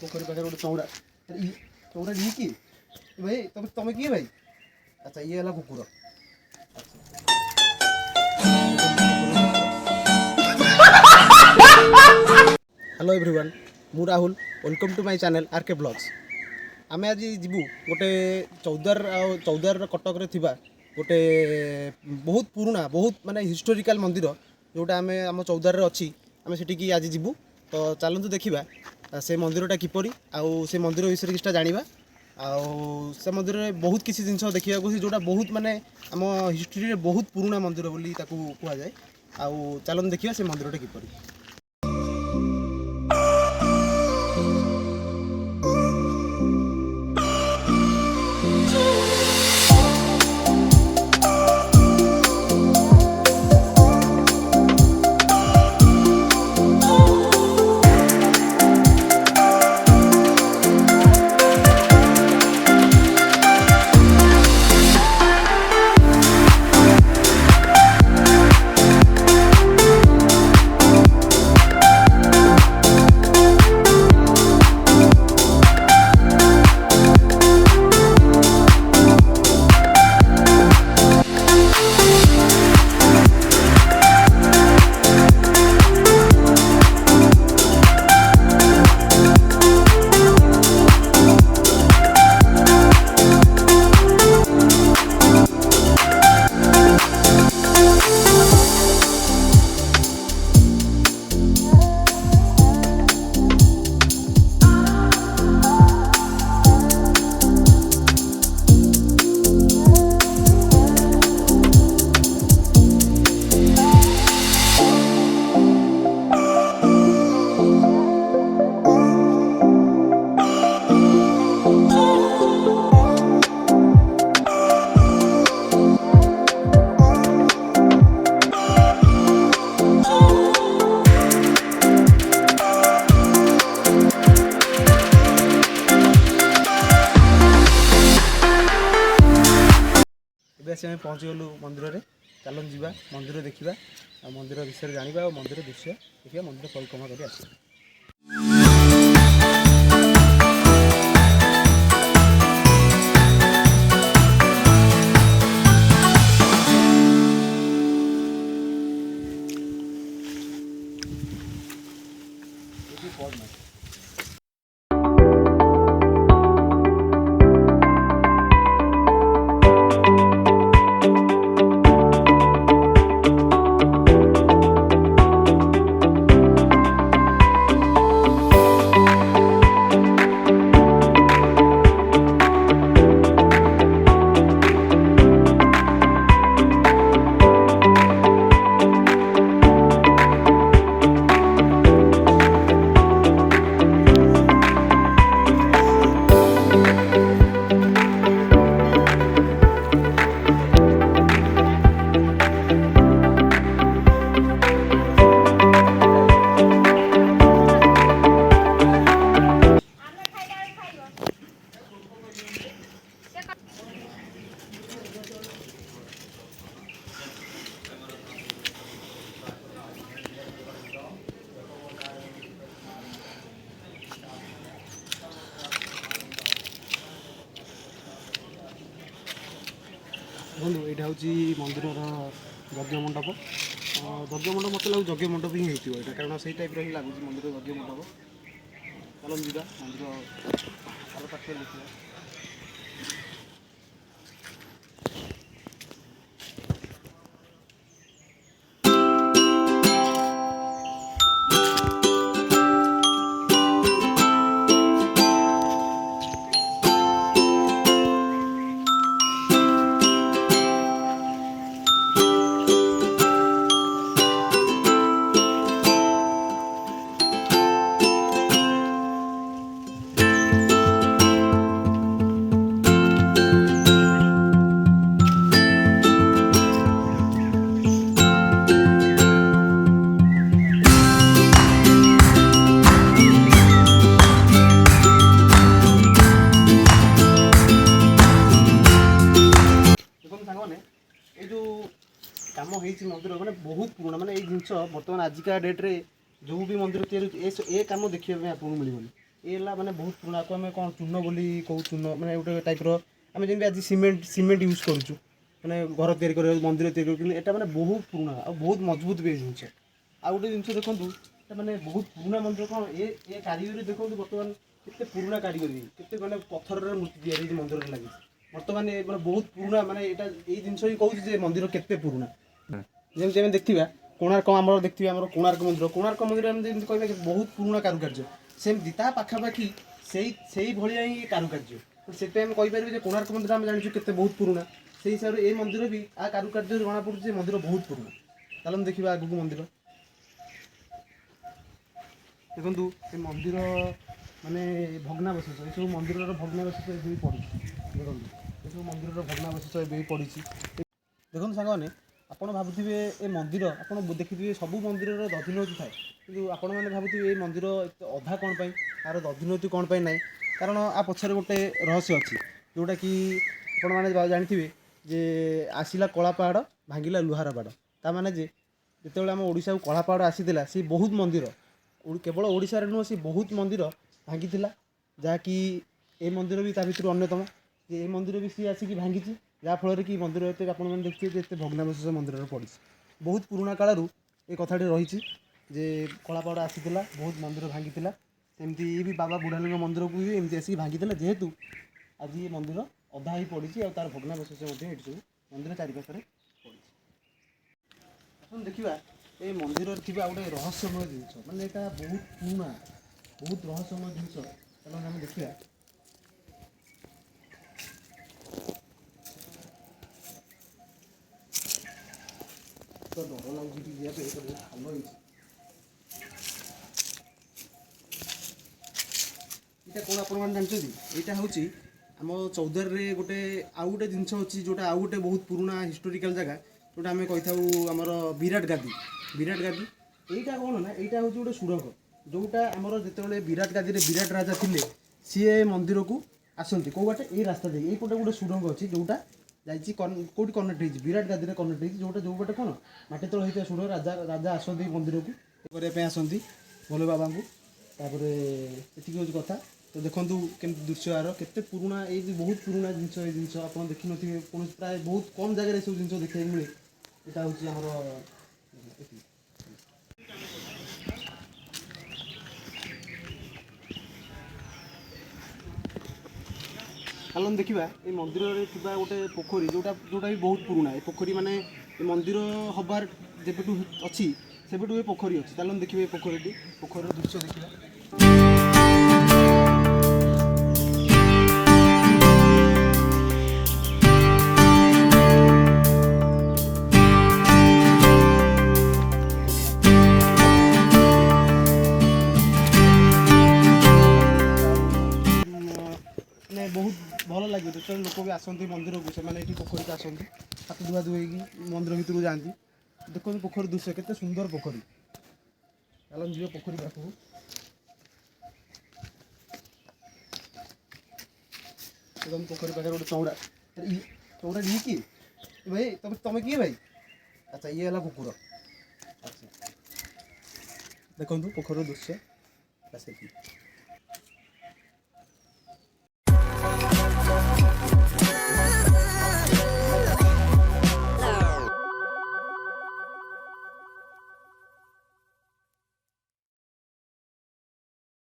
पोखरी पाखे गोटे चौड़ा चौड़ा ये कि भाई तुम तुम किए भाई अच्छा ये है कुकुर हेलो एवरीवन मु Rahul welcome to my channel RK blogs आमे आज जीवु गोटे चौद्वार कटक रे थिबा गोटे बहुत पुराना बहुत माने हिस्टोरिकल मंदिर जोटा आमे आम चौद्वार रे अछि आमे सेठी की आज जीवु तो चलतु देखिबा से मंदिरटा किपरि आउ से मंदिर विषय किछटा जानिबा आउ से मंदिर रे बहुत किसी जिनस देखिया को जोटा बहुत माने आम हिस्ट्री रे बहुत पुराना मंदिर बोली ताकू कुआ जाय आउ चलतु देखिबा से मंदिरटा किपरि से पहुँची गलु मंदिर में चलन जीवा मंदिर देखा मंदिर विषय जाना मंदिर दृश्य देखिए मंदिर परिक्रमा कर बंधु यहाँ हूँ मंदिर यज्ञ मंडप मत लगे यज्ञ मंडप ही होता कारण से टाइप ही लगुच मंदिर यज्ञ मंडप चलो जीवा मंदिर पाखे देखा पुराणा माने ये जिनस बर्तमान आजिका डेट्रे जो भी मंदिर तैयारी ए काम देखिए आपको मिलबनी ये माने बहुत पुराना को आम कौन चून बोली कहू चून माने गोटे टाइप आम जमी आज सीमेंट यूज करूँ मैंने घर तैयारी मंदिर तैयारी एटा माने बहुत पुराना और बहुत मजबूत भी जिनस आ गोटे जिन देखो मैंने बहुत पुराना मंदिर कौन ये कारीगरी देखो बर्तमान केते पुराना कारीगरी केते माने पत्थर मूर्ति तैयारी मंदिर लगे बर्तमान ये माने बहुत पुराना माने एटा ये जिनस ही कहूँ जे मंदिर केते पुराना जमी आम देखा कोणार्क आम देखिए आम कोणार्क मंदिर आम कह बहुत पुराना कारुकार्य सेमती ता पाखापाखि से भाया ही कारुकार्य तो से आम कहीपर कोणार्क मंदिर आम जानी के बहुत पुराना से हिसाब से ये मंदिर भी आ कारुकार्य जना पड़े मंदिर बहुत पुराना चलो देखा आगू मंदिर देखु ये मंदिर माने भग्नावशेष ये सब मंदिर भग्नावशेष ये पड़ी देखो ये सब मंदिर भग्नावशेष ये पड़ी देखो सांग मैंने आप भावुवे ये मंदिर आप देखिए सब मंदिर दधिनती थाए कि आपण मैंने भावुवे ये मंदिर अधा कौन पाई तार दधिनती कौन पाई ना कारण आ पछरे गोटे रहस्य अच्छी जोटा कि आपण मैंने जानते जे आसला कला पहाड़ भांगिला लुहार बाड़ ता माने जे जिते आम ओडिशा को कला पहाड़ आसीला सी बहुत मंदिर केवल ओडिशा नुह सी बहुत मंदिर भांगी जहाँकि ये मंदिर भी ता भर अन्यतम ये मंदिर भी सी आसिक भांगी जहाँफल कि मंदिर एत आप देखिए भग्नावशेष मंदिर पड़ी बहुत पुराणा कालू ये कथाटी रही जे कलापहाड़ आसीला बहुत मंदिर भांगी सेमती ये भी बाबा बुढ़ालिंग मंदिर को भी एमती आसिक भांगी जेहेतु आज ये मंदिर अधा ही पड़ी और तार भग्नावशेष सब मंदिर चारिपाखे पड़ी देखा ये मंदिर थी गोटे रहस्यमय जिनस मानने यहाँ बहुत पुराणा बहुत रहस्यमय जिनस चलो आम देखा तो डर लगे भल ये कौन आप जानते यहाँ हूँ आम चौद्वार गोटे आउ गोटे जिनस अच्छी जोटा आउ गोटे बहुत पुराना हिस्टोरिकल जगह जोटा आम कही था आमर विराट गादी यहाँ कौन ना यहाँ हूँ गोटे सुड़ंग जोटा आमर जिते विराट गादी विराट राजा थे सी मंदिर को आसती कौ बाटे ये रास्ता दे ये पटे गोटे सुड़ंग अच्छी जोटा जाइए कौटी कनेक्ट होती विराट गादी में कनेक्ट होती जोटा जो बाटे कौन माटी तल होता सुड़ंग राजा राजा आसती मंदिर को करने आसती भोले बाबा को तापर ये हूँ कथा तो देखूँ केमती दृश्य यार केते पुराना ये बहुत पुराना जिनस ये जिनस आप देखी नी कौन प्राय बहुत कम जगह सब जिन देखा मिले यहाँ हूँ आमर चलो देखा ये मंदिर में गोटे पोखरी जोटा जोटा भी बहुत पुराना ये पोखरी माने मंदिर हबार जेबेटू अच्छी सेबेटू ये पोखरी अच्छी चलो देखिए ये पोखर दृश्य देखा बहुत भल लगे जो लोक भी आसती मंदिर को से पोखरी को आसती हाथ धुआ धुई मंदिर भितर को जाती देखो पोखरी दृश्य केते सुंदर पोखरी चलो जी पोखरी पाख एकदम पोखरी पाखे गोटे चौड़ा चौड़ा ये कि भाई तुम किए भाई अच्छा ये है कुकुर अच्छा देखो पोखर दृश्य